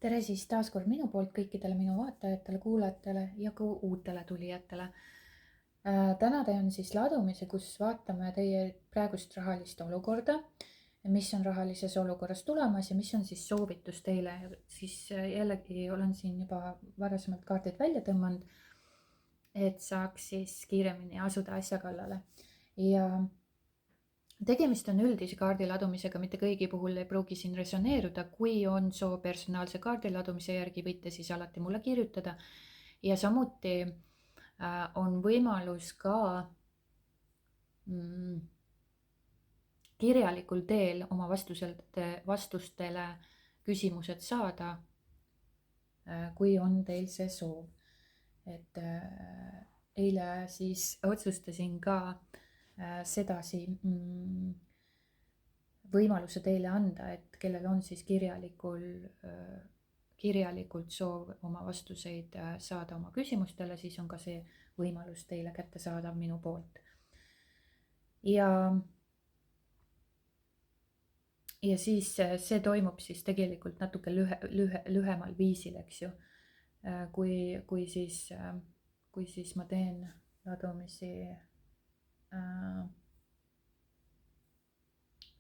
tere siis taas kord minu poolt kõikidele minu vaatajatele, kuulajatele ja ka uutele tulijatele. Täna teen siis ladumise, kus vaatame teie praegust rahalist olukorda, mis on rahalises olukorras tulemas ja mis on siis soovitus teile. Siis jällegi olen siin juba varasemalt kaardid välja tõmmanud, et saaks siis kiiremini asuda asja kallale. Ja tegemist on üldise kaardi ladumisega, mitte kõigi puhul ei pruugi siin resoneeruda. Kui on soov personaalse kaardi ladumise järgi, võite siis alati mulle kirjutada. Ja samuti on võimalus ka kirjalikul teel oma vastustele küsimused saada, kui on teil see soov. Et eile siis otsustasin ka sedasi võimaluse teile anda, et kellel on siis kirjalikult soov oma vastuseid saada oma küsimustele, siis on ka see võimalus teile kätte saada minu poolt. Ja siis see toimub siis tegelikult natuke lühemal viisil, eks ju. Kui siis ma teen ladumisi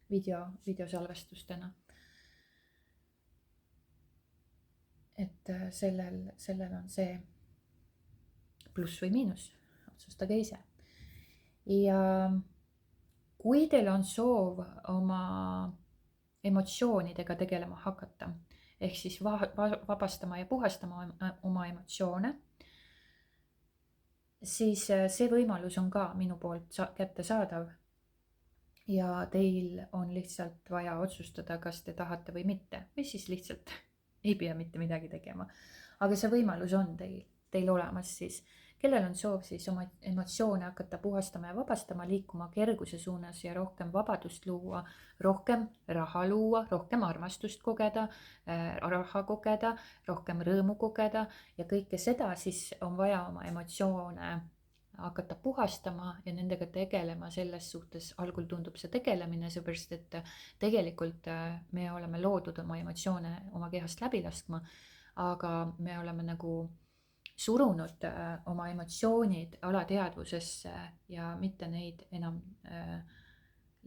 videosalvestustena. Et sellel on see pluss või miinus, otsustage ise. Ja kui teil on soov oma emotsioonidega tegelema hakata, ehk siis vabastama ja puhastama oma emotsioone, siis see võimalus on ka minu poolt kättesaadav. Ja teil on lihtsalt vaja otsustada, kas te tahate või mitte, või siis lihtsalt ei pea mitte midagi tegema. Aga see võimalus on teil olemas siis. Kellel on soov siis oma emotsioone hakata puhastama ja vabastama, liikuma kerguse suunas ja rohkem vabadust luua, rohkem raha luua, rohkem armastust kogeda, raha kogeda, rohkem rõõmu kogeda ja kõike seda, siis on vaja oma emotsioone hakata puhastama ja nendega tegelema. Selles suhtes algul tundub see tegelemine, seepärast et tegelikult me oleme loodud oma emotsioone oma kehast läbi laskma, aga me oleme nagu surunud oma emotsioonid alateadvusesse ja mitte neid enam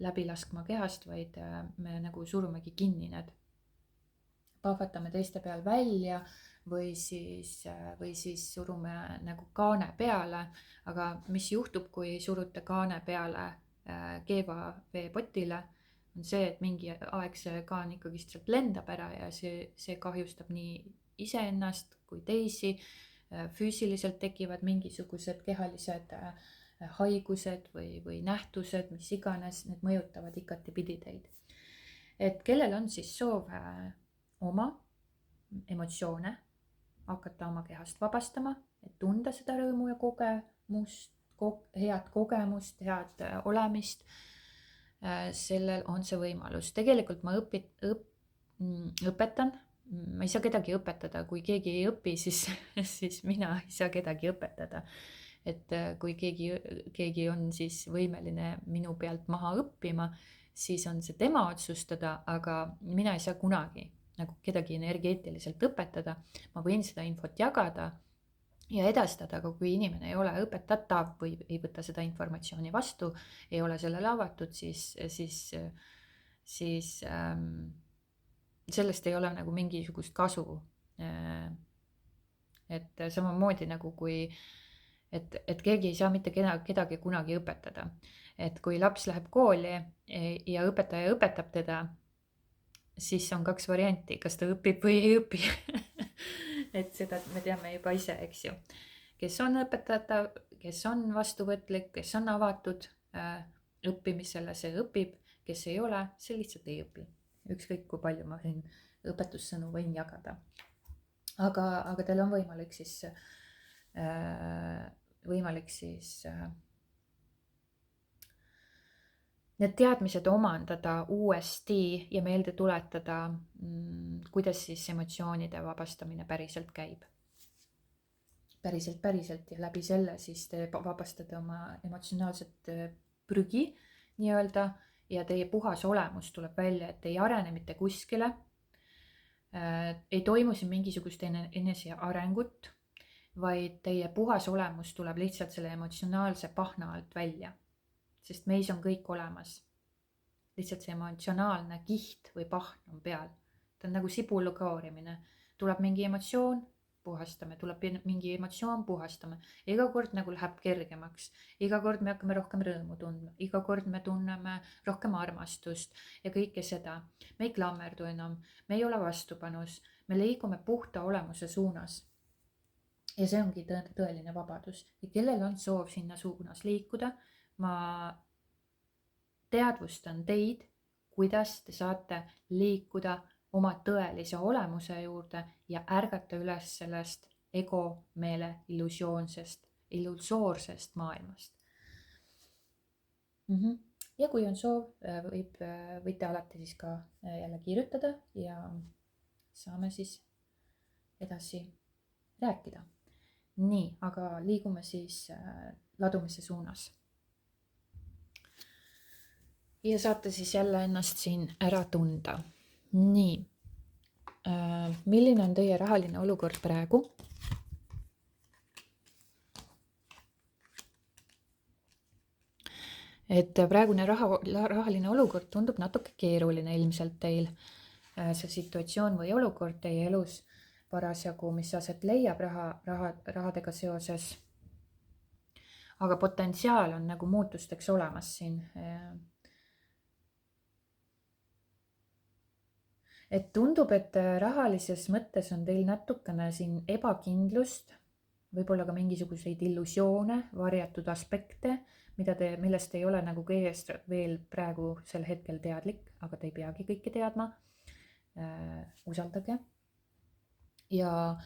läbi laskma kehast, vaid me nagu surumegi kinni need. Pahvatame teiste peal välja või siis surume nagu kaane peale, aga mis juhtub, kui surute kaane peale keeva veepotile, on see, et mingi aeg see kaan ikkagi sealt lendab ära ja see kahjustab nii iseennast kui teisi. Füüsiliselt tekivad mingisugused kehalised haigused või nähtused, mis iganes, need mõjutavad igatepidi teid. Et kellel on siis soov oma emotsioone hakata oma kehast vabastama, et tunda seda rõõmu ja kogemust, head kogemust, head olemist, sellel on see võimalus. Tegelikult ma õpetan, ma ei saa kedagi õpetada, kui keegi ei õpi, siis mina ei saa kedagi õpetada. Et kui keegi on siis võimeline minu pealt maha õppima, siis on see tema otsustada, aga mina ei saa kunagi nagu kedagi energeetiliselt õpetada. Ma võin seda infot jagada ja edastada, aga kui inimene ei ole õpetatav või ei võta seda informatsiooni vastu, ei ole sellele avatud, siis sellest ei ole nagu mingisugust kasu. Et samamoodi nagu et keegi ei saa mitte kedagi kunagi õpetada. Et kui laps läheb kooli ja õpetaja õpetab teda, siis on 2 varianti, kas ta õpib või ei õpi. Et seda me teame juba ise, eks ju. Kes on õpetatav, kes on vastuvõtlik, kes on avatud õppimisele, see õpib, kes ei ole, see lihtsalt ei õpi. Ükskõik kui palju ma siin õpetussõnu võin jagada. Aga teil on võimalik siis need teadmised omandada uuesti ja meelde tuletada, kuidas siis emotsioonide vabastamine päriselt käib. Päriselt ja läbi selle siis te vabastate oma emotsionaalset prügi nii-öelda ja teie puhas olemus tuleb välja, et ei arene mitte kuskile. Ei toimu siin mingisugust enese arengut, vaid teie puhas olemus tuleb lihtsalt selle emotsionaalse pahna alt välja. Sest meis on kõik olemas. Lihtsalt see emotsionaalne kiht või pahn on peal. Ta on nagu sibulu koorimine. Tuleb mingi emotsioon, puhastame, tuleb mingi emotsioon, puhastame. Iga kord nagu läheb kergemaks. Iga kord me hakkame rohkem rõõmu tundma. Iga kord me tunneme rohkem armastust ja kõike seda. Me ei klammerdu enam, me ei ole vastupanus. Me liigume puhta olemuse suunas. Ja see ongi tõeline vabadus. Ja kellel on soov sinna suunas liikuda, ma teadvustan teid, kuidas te saate liikuda oma tõelise olemuse juurde ja ärgata üles sellest ego meele illusoorsest maailmast. Ja kui on soov, võite alati siis ka jälle kirjutada ja saame siis edasi rääkida. Nii, aga liigume siis ladumise suunas. Ja saate siis jälle ennast siin ära tunda. Nii, milline on teie rahaline olukord praegu? Et praegune rahaline olukord tundub natuke keeruline ilmselt teil. See situatsioon või olukord teie elus parasjagu, mis aset leiab rahadega seoses. Aga potentsiaal on nagu muutusteks olemas siin. Et tundub, et rahalises mõttes on teil natukene siin ebakindlust, võib-olla ka mingisuguseid illusioone, varjatud aspekte, millest ei ole nagu kõigest veel praegu sel hetkel teadlik, aga te ei peagi kõike teadma. Usaldage. Ja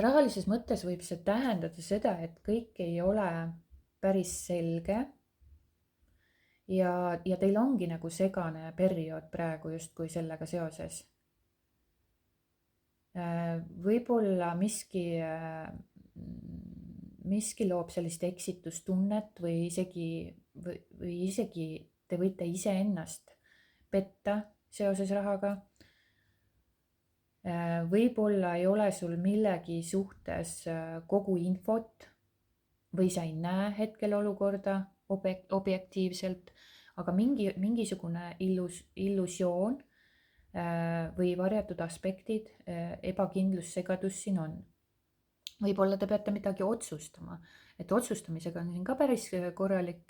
rahalises mõttes võib see tähendada seda, et kõik ei ole päris selge ja teil ongi nagu segane periood praegu justkui sellega seoses. Võib-olla miski loob sellist eksitustunnet või isegi te võite iseennast petta seoses rahaga. Võib-olla ei ole sul millegi suhtes kogu infot või sa ei näe hetkel olukorda objektiivselt, aga mingisugune illusioon või varjatud aspektid, ebakindlus, segadus siin on. Võib-olla te peate midagi otsustama, et otsustamisega on siin ka päris korralik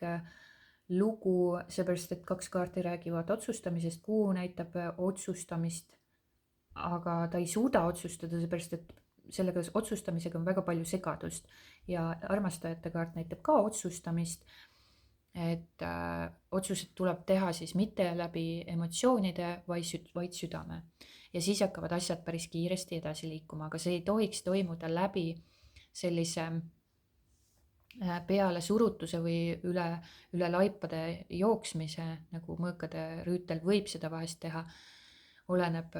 lugu, seepärast et 2 kaarti räägivad otsustamisest, kuu näitab otsustamist. Aga ta ei suuda otsustada, seepärast et sellega otsustamisega on väga palju segadust ja armastajate kaart näitab ka otsustamist, et otsused tuleb teha siis mitte läbi emotsioonide, vaid südame. Ja siis hakkavad asjad päris kiiresti edasi liikuma, aga see ei tohiks toimuda läbi sellise peale surutuse või üle laipade jooksmise, nagu mõõkade rüütel võib seda vahest teha. Oleneb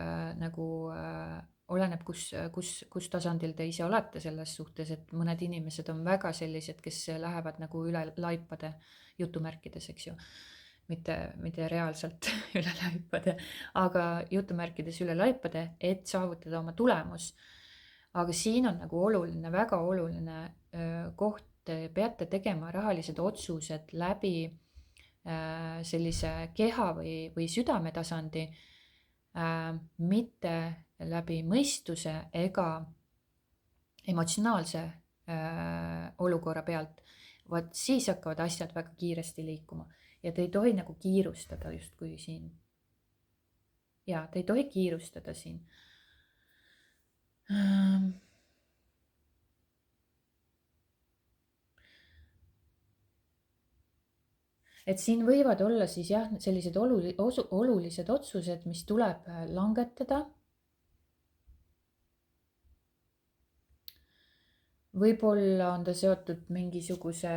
kus tasandil te ise olete selles suhtes, et mõned inimesed on väga sellised, kes lähevad nagu üle laipade jutumärkides, eks ju. Mitte reaalselt üle laipade, aga jutumärkides üle laipade, et saavutada oma tulemus. Aga siin on nagu oluline, väga oluline koht, te peate tegema rahalised otsused läbi sellise keha või südametasandi, mitte läbi mõistuse ega emotsionaalse olukorra pealt, vaid siis hakkavad asjad väga kiiresti liikuma ja te ei tohi nagu kiirustada justkui siin. Ja te ei tohi kiirustada siin. Et siin võivad olla siis jah, sellised olulised otsused, mis tuleb langetada. Võib-olla on ta seotud mingisuguse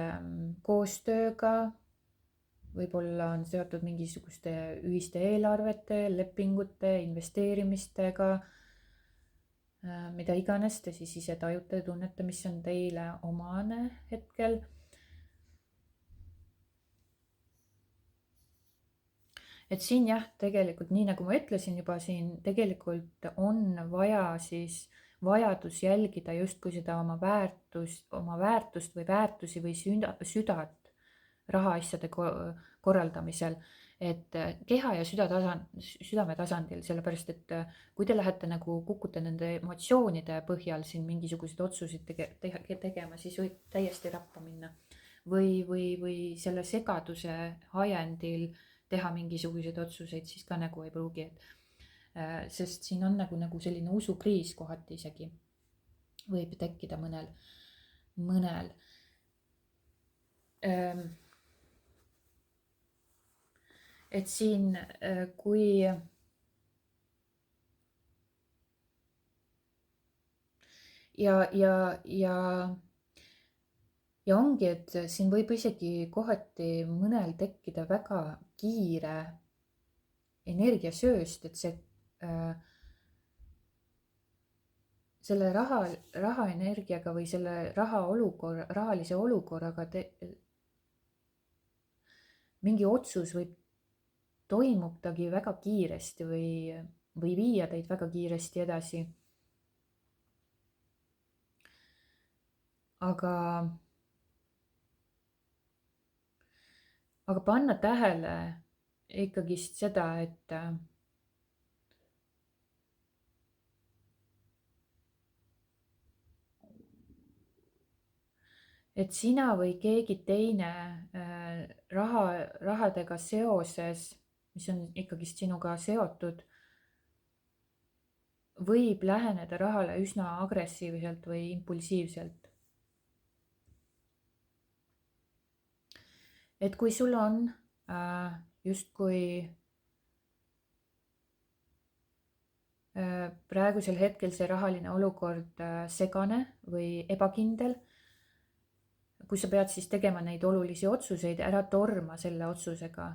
koostööga, võib-olla on seotud mingisuguste ühiste eelarvete, lepingute, investeerimistega, mida iganes te siis ise tajute ja tunnete, mis on teile omane hetkel. et siin jah, tegelikult nii nagu ma ütlesin juba, siin tegelikult on vaja siis vajadus jälgida justkui seda oma väärtust või väärtusi või südant rahaasjade korraldamisel, et keha ja südame tasandil, sellepärast et kui te lähete nagu kukute nende emotsioonide põhjal siin mingisuguseid otsuseid tegema, siis võib täiesti rappa minna või selle segaduse ajendil teha mingisuguseid otsuseid, siis ka nagu ei pruugi, et sest siin on nagu selline usukriis kohati isegi võib tekkida mõnel. Et siin, kui ja ongi, et siin võib isegi kohati mõnel tekkida väga kiire energiasööst, et selle rahaenergiaga või selle rahalise olukorraga mingi otsus toimubki väga kiiresti või viia teid väga kiiresti edasi. Aga panna tähele ikkagist seda, et sina või keegi teine rahadega seoses, mis on ikkagist sinuga seotud, võib läheneda rahale üsna agressiivselt või impulsiivselt. Et kui sul on justkui praegusel hetkel see rahaline olukord segane või ebakindel, kui sa pead siis tegema neid olulisi otsuseid, ära torma selle otsusega.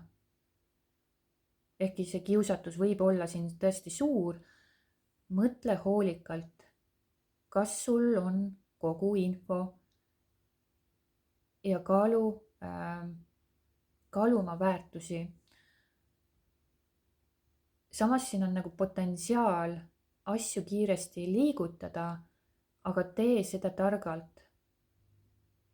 Ehkki see kiusatus võib olla siin tõesti suur, mõtle hoolikalt, kas sul on kogu info ja kaalu oma väärtusi. Samas siin on nagu potentsiaal asju kiiresti liigutada, aga tee seda targalt,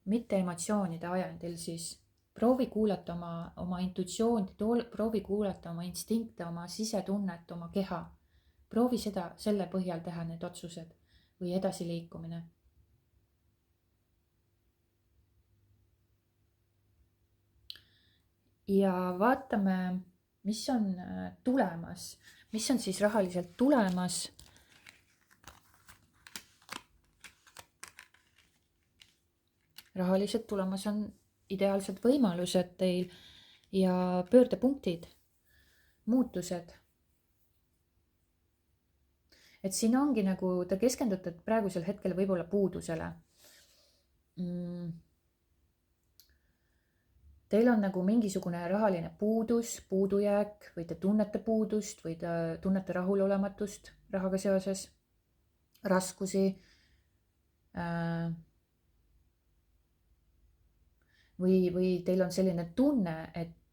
mitte emotsioonide ajendil siis. Proovi kuulata oma intuitsiooni, proovi kuulata oma instinkte, oma sisetunnet, oma keha. Proovi selle põhjal teha need otsused või edasiliikumine. Ja vaatame, mis on tulemas, mis on siis rahaliselt tulemas. Rahaliselt tulemas on ideaalsed võimalused teil ja pöördepunktid, muutused. Et siin ongi nagu, te keskendute praegusel hetkel võib-olla puudusele. Teil on nagu mingisugune rahaline puudujääk või te tunnete puudust või te tunnete rahulolematust rahaga seoses, raskusi. Või teil on selline tunne, et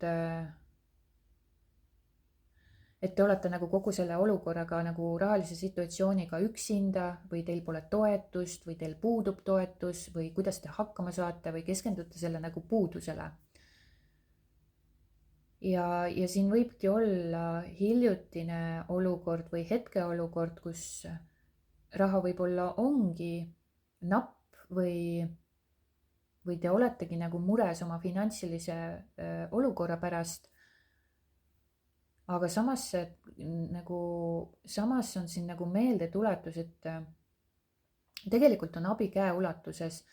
te olete nagu kogu selle olukorraga nagu rahalise situatsiooniga üksinda või teil pole toetust või teil puudub toetus või kuidas te hakkama saate või keskendute selle nagu puudusele. Ja siin võibki olla hiljutine olukord või hetkeolukord, kus raha võib-olla ongi napp või te oletegi nagu mures oma finantsilise olukorra pärast. Aga samas on siin nagu meeldetuletus, et tegelikult on abi käeulatuses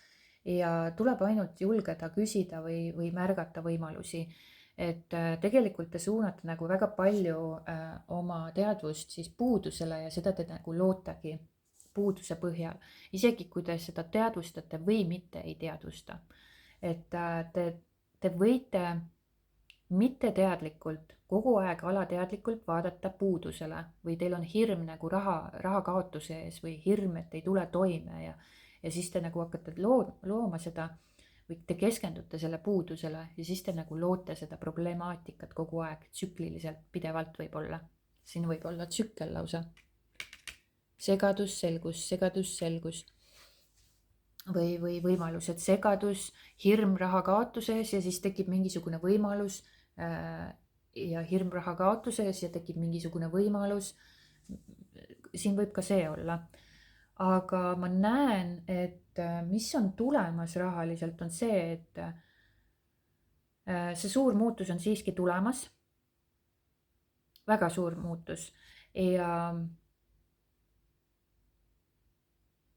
ja tuleb ainult julgeda küsida või märgata võimalusi. Et tegelikult te suunate nagu väga palju oma teadvust siis puudusele ja seda te nagu lootegi puuduse põhjal, isegi kui te seda teadvustate või mitte ei teadvusta. Et te võite mitte teadlikult, kogu aeg alateadlikult vaadata puudusele või teil on hirm nagu raha kaotuse ees või hirm, et ei tule toime ja siis te nagu hakkate looma seda. või te keskendute selle puudusele ja siis te nagu loote seda problemaatikat kogu aeg tsükliliselt, pidevalt võib-olla. Siin võib olla tsükkel lausa. Segadus, selgus, segadus, selgus. Või võimalused, segadus, hirm raha kaotuse ees ja siis tekib mingisugune võimalus ja hirm raha kaotuse ees ja tekib mingisugune võimalus. Siin võib ka see olla. Aga ma näen, et mis on tulemas rahaliselt, on see, et see suur muutus on siiski tulemas. Väga suur muutus.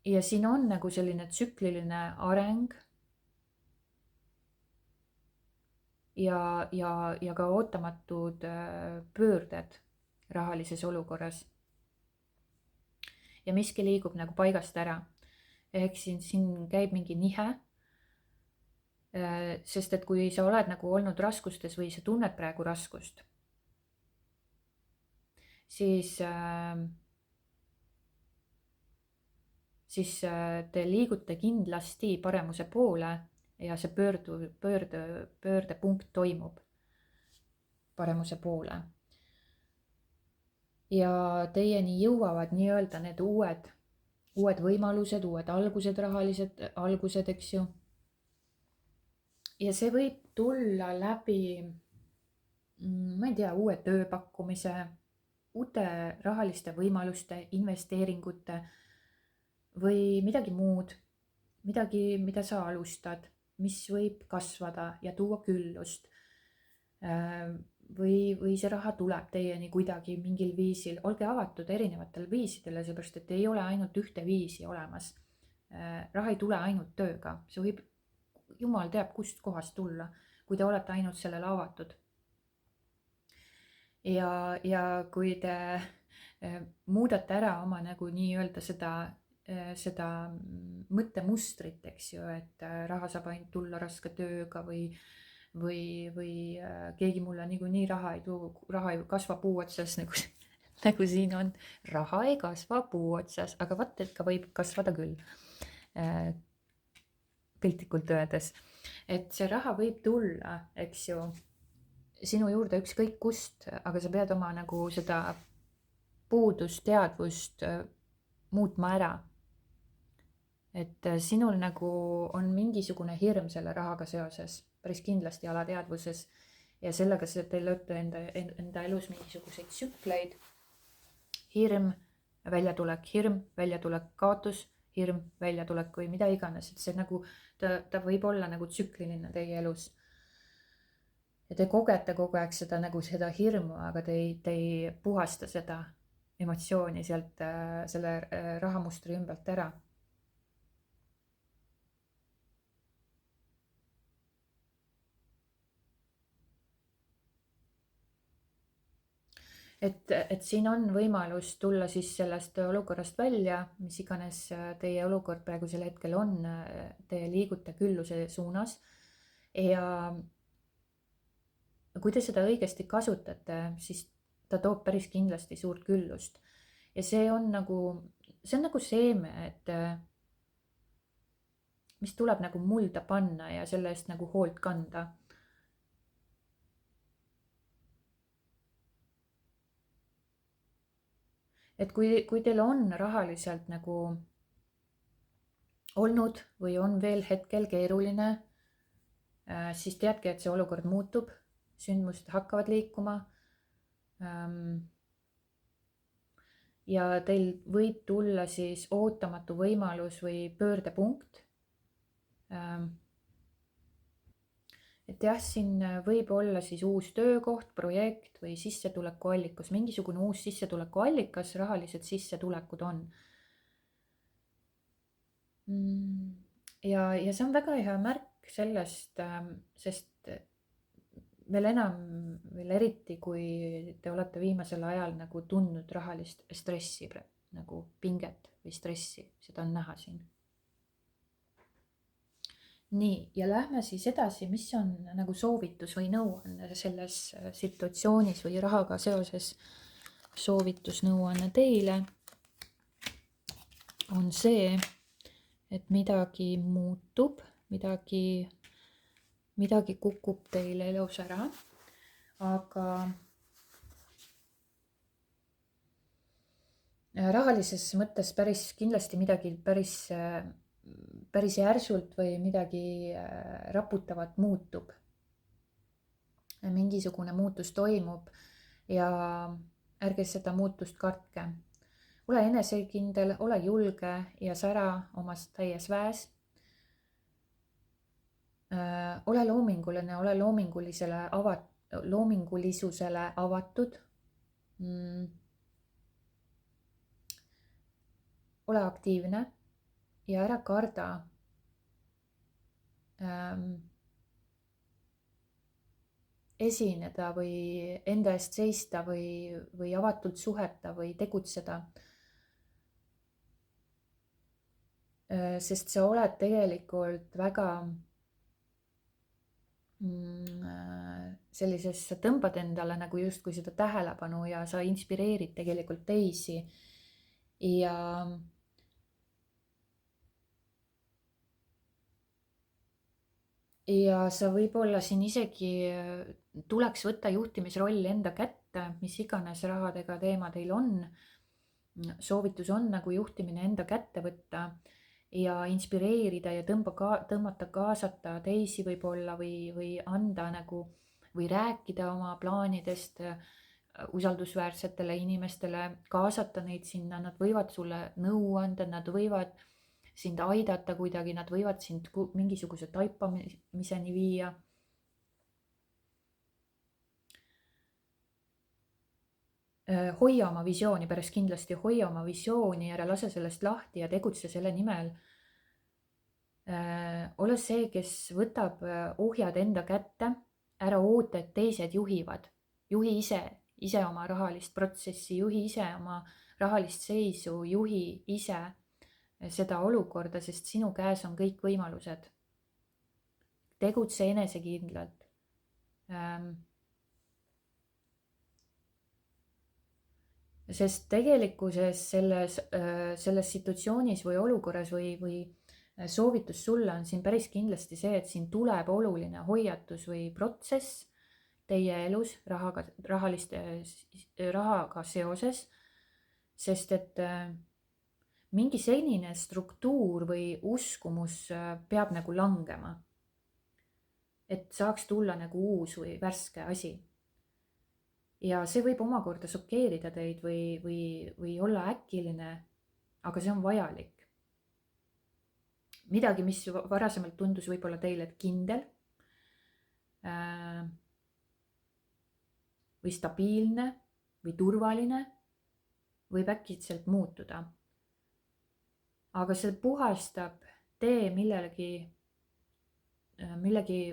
Ja siin on nagu selline tsükliline areng ja ka ootamatud pöörded rahalises olukorras. Ja miski liigub nagu paigast ära. Ehk siin käib mingi nihe. Sest et kui sa oled nagu olnud raskustes või sa tunned praegu raskust, siis te liigute kindlasti paremuse poole ja see pöördepunkt toimub paremuse poole. Ja teieni jõuavad nii-öelda need uued võimalused, uued algused, rahalised algused, eks ju. Ja see võib tulla läbi, ma ei tea, uue tööpakkumise, uute rahaliste võimaluste, investeeringute või midagi muud, midagi, mida sa alustad, mis võib kasvada ja tuua küllust. Või see raha tuleb teieni kuidagi mingil viisil. Olge avatud erinevatel viisidele, seepärast et ei ole ainult ühte viisi olemas. Raha ei tule ainult tööga, see võib, jumal teab, kust kohast tulla, kui te olete ainult sellele avatud. Ja kui te muudate ära oma nagu nii-öelda seda mõttemustrit, eks ju, et raha saab ainult tulla raske tööga või keegi mulle niikuinii raha ei too, raha ei kasva puu otsas, nagu siin on. Raha ei kasva puu otsas, aga vaat, et ka võib kasvada küll. Piltlikult öeldes, et see raha võib tulla, eks ju, sinu juurde ükskõik kust, aga sa pead oma nagu seda puudust, teadvust muutma ära. Et sinul nagu on mingisugune hirm selle rahaga seoses, päris kindlasti alateadvuses ja sellega te lööte enda elus mingisuguseid tsükleid. Hirm, väljatulek, kaotus, hirm, väljatulek või mida iganes, et see nagu, ta võib olla nagu tsükliline teie elus. Ja te kogete kogu aeg seda hirmu, aga te ei puhasta seda emotsiooni sealt selle rahamustri ümbert ära. Et siin on võimalus tulla siis sellest olukorrast välja, mis iganes teie olukord praegusel hetkel on, te liigute külluse suunas ja kui te seda õigesti kasutate, siis ta toob päris kindlasti suurt küllust ja see on nagu seeme, et mis tuleb nagu mulda panna ja selle eest nagu hoolt kanda. Et kui teil on rahaliselt nagu olnud või on veel hetkel keeruline, siis teadke, et see olukord muutub, sündmused hakkavad liikuma. Ja teil võib tulla siis ootamatu võimalus või pöördepunkt. Et jah, siin võib olla siis uus töökoht, projekt või sissetulekuallikas, mingisugune uus sissetulekuallikas, rahalised sissetulekud on. Ja see on väga hea märk sellest, sest veel eriti, kui te olete viimasel ajal nagu tundnud rahalist stressi, nagu pinget või stressi, seda on näha siin. Nii, ja lähme siis edasi, mis on nagu soovitus või nõuanne selles situatsioonis või rahaga seoses. Soovitusnõuanne teile on see, et midagi muutub, midagi midagi kukub teil elus ära, aga rahalises mõttes päris kindlasti midagi päris järsult või midagi raputavat muutub. Mingisugune muutus toimub ja ärge seda muutust kartke. Ole enesekindel, ole julge ja sära omas täies väes. Ole loominguline, ole loomingulisusele avatud. Ole aktiivne ja ära karda esineda või enda eest seista või avatult suheta või tegutseda. Sest sa oled tegelikult väga sellises, sa tõmbad endale nagu justkui seda tähelepanu ja sa inspireerid tegelikult teisi. Ja sa võib-olla siin isegi tuleks võtta juhtimisroll enda kätte, mis iganes rahadega teema teil on. Soovitus on nagu juhtimine enda kätte võtta ja inspireerida ja tõmmata, kaasata teisi võib-olla või anda nagu või rääkida oma plaanidest usaldusväärsetele inimestele, kaasata neid sinna, nad võivad sulle nõu anda, nad võivad sind aidata kuidagi, nad võivad sind mingisuguse taipamiseni viia. Hoia oma visiooni, päris kindlasti hoia oma visiooni, ära lase sellest lahti ja tegutse selle nimel. Ole see, kes võtab ohjad enda kätte, ära oota, et teised juhivad. Juhi ise oma rahalist protsessi, juhi ise oma rahalist seisu, juhi ise seda olukorda, sest sinu käes on kõik võimalused. Tegutse enesekindlalt. Sest tegelikkuses selles situatsioonis või olukorras või soovitus sulle on siin päris kindlasti see, et siin tuleb oluline hoiatus või protsess teie elus rahaga seoses, sest et mingi senine struktuur või uskumus peab nagu langema, et saaks tulla nagu uus või värske asi. Ja see võib omakorda šokeerida teid või olla äkiline, aga see on vajalik. Midagi, mis varasemalt tundus võib-olla teile kindel või stabiilne või turvaline, võib äkitselt muutuda. Aga see puhastab tee millegi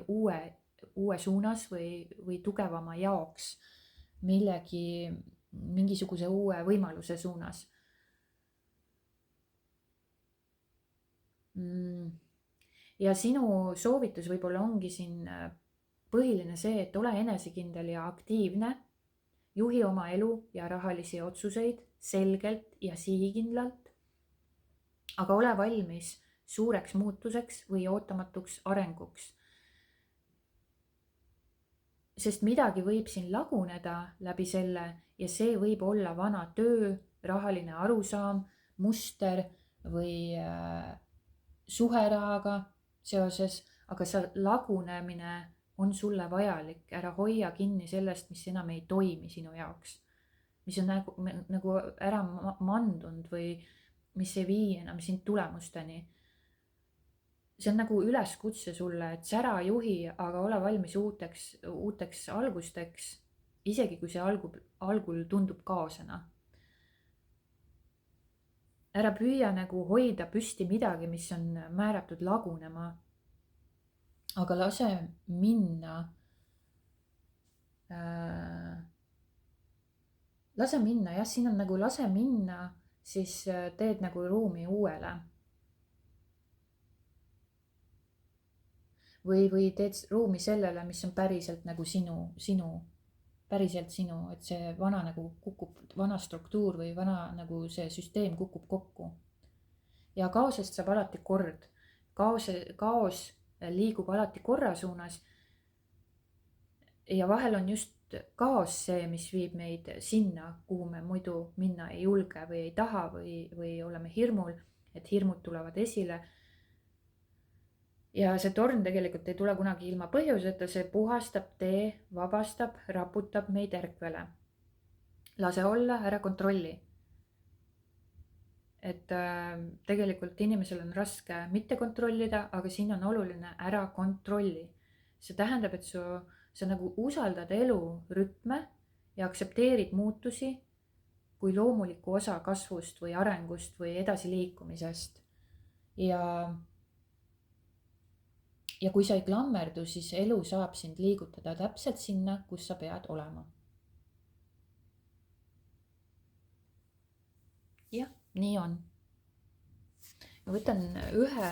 uue suunas või tugevama jaoks, mingisuguse uue võimaluse suunas. Ja sinu soovitus võib-olla ongi siin põhiline see, et ole enesekindel ja aktiivne, juhi oma elu ja rahalisi otsuseid selgelt ja sihikindlalt, aga ole valmis suureks muutuseks või ootamatuks arenguks. Sest midagi võib siin laguneda läbi selle ja see võib olla vana töö, rahaline arusaam, muster või suhe rahaga seoses, aga see lagunemine on sulle vajalik, ära hoia kinni sellest, mis enam ei toimi sinu jaoks, mis on nagu ära mandunud või mis ei vii enam sind tulemusteni. See on nagu üleskutse sulle, et sära juhi, aga ole valmis uuteks algusteks, isegi kui see algul tundub kaosena. Ära püüa nagu hoida püsti midagi, mis on määratud lagunema, aga lase minna. Lase minna, jah, siin on nagu lase minna, siis teed nagu ruumi uuele. Või teed ruumi sellele, mis on päriselt nagu päriselt sinu, et see vana nagu kukub, vana struktuur või vana nagu see süsteem kukub kokku. Ja kaosest saab alati kord. Kaos liigub alati korra suunas ja vahel on just kaos see, mis viib meid sinna, kuhu me muidu minna ei julge või ei taha või oleme hirmul, et hirmud tulevad esile. Ja see torn tegelikult ei tule kunagi ilma põhjuseta, see puhastab tee, vabastab, raputab meid ärkvele. Lase olla, ära kontrolli. Et tegelikult inimesel on raske mitte kontrollida, aga siin on oluline ära kontrolli. See tähendab, et sa nagu usaldad elu rütme ja aktsepteerid muutusi kui loomuliku osa kasvust või arengust või edasiliikumisest. Ja kui sa ei klammerdu, siis elu saab sind liigutada täpselt sinna, kus sa pead olema. Jah, nii on. Ma võtan ühe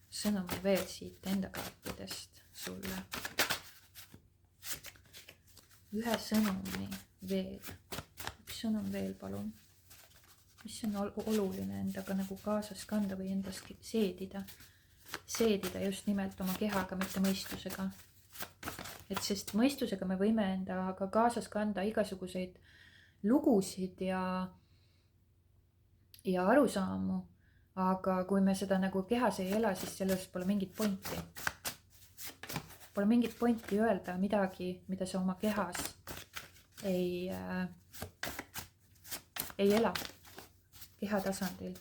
sõnumi veel siit enda kaartidest sulle. Ühe sõnumi veel. Üks sõnum veel, palun. Mis on oluline endaga nagu kaasas kanda või endas seedida. Seedida just nimelt oma kehaga, mitte mõistusega. Et sest mõistusega me võime endaga kaasas kanda igasuguseid lugusid ja arusaamu, aga kui me seda nagu kehas ei ela, siis sellest pole mingit pointi. Pole mingit pointi öelda midagi, mida sa oma kehas ei ela keha tasandil.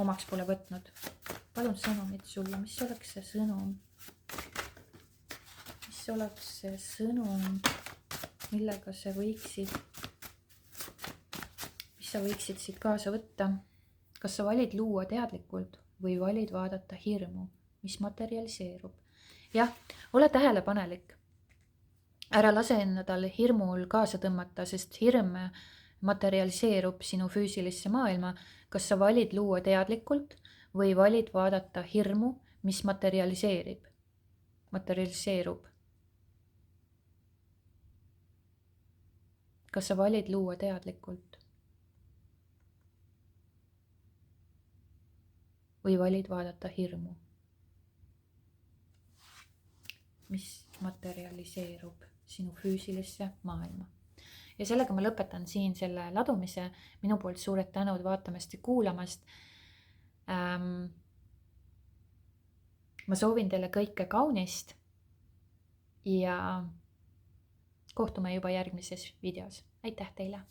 Omaks pole võtnud. Palun sõnumit sulle, mis oleks see sõnum? Mis oleks see sõnum, millega sa võiksid siit kaasa võtta? Kas sa valid luua teadlikult või valid vaadata hirmu, mis materialiseerub? Jah, ole tähelepanelik. Ära lase endal hirmul kaasa tõmmata, sest hirm materialiseerub sinu füüsilisse maailma. Kas sa valid luua teadlikult või valid vaadata hirmu, mis materialiseerub? Kas sa valid luua teadlikult? Või valid vaadata hirmu, mis materialiseerub sinu füüsilisse maailma. Ja sellega ma lõpetan siin selle ladumise. Minu poolt suured tänud vaatamast ja kuulamast. Ma soovin teile kõike kaunist ja kohtume juba järgmises videos. Aitäh teile!